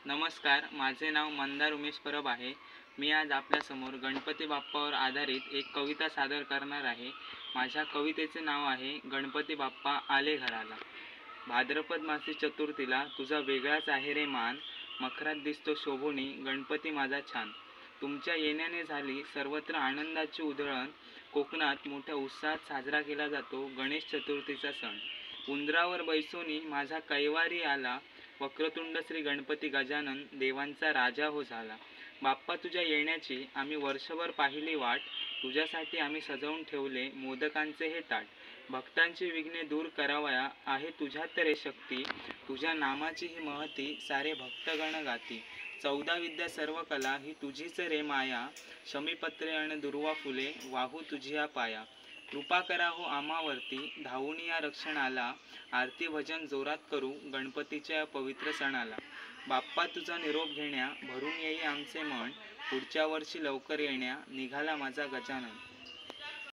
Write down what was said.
नमस्कार, माझे नाव मंदार उमेश परब आहे. मी आज आपल्यासमोर गणपती बाप्पावर आधारित एक कविता सादर करणार आहे. माझ्या कवितेचे नाव आहे गणपती बाप्पा आले घराला. भाद्रपद मासी चतुर्थीला तुझा वेगळाच आहे रे मान, मखरात दिसतो शोभुनी गणपती माझा छान. तुमच्या येण्याने झाली सर्वत्र आनंदाची उधळण. कोकणात मोठ्या उत्साहात साजरा केला जातो गणेश चतुर्थीचा सण. उंदरावर बैसोनी माझा कैवारी आला, वक्रतुंड श्री गणपती गजानन देवांचा राजा हो झाला. बाप्पा तुझ्या येण्याची आम्ही वर्षभर पाहिली वाट, तुझ्यासाठी आम्ही सजवून ठेवले मोदकांचे हे ताट. भक्तांची विघ्ने दूर करावया आहे तुझ्यात रे शक्ती, तुझ्या नामाची ही महती सारे भक्तगण गाती. 14 विद्या सर्व कला ही तुझीच रे माया, शमीपत्रे अन दुर्वा फुले वाहू तुझिया पाया. कृपा करा हो आम्हावरती धावून या रक्षणाला, आरती भजन जोरात करू गणपतीच्या या पवित्र सणाला. बाप्पा तुझा निरोप घेण्या भरून येई आमचे मन, पुढच्या वर्षी लवकर येण्या निघाला माझा गजानन.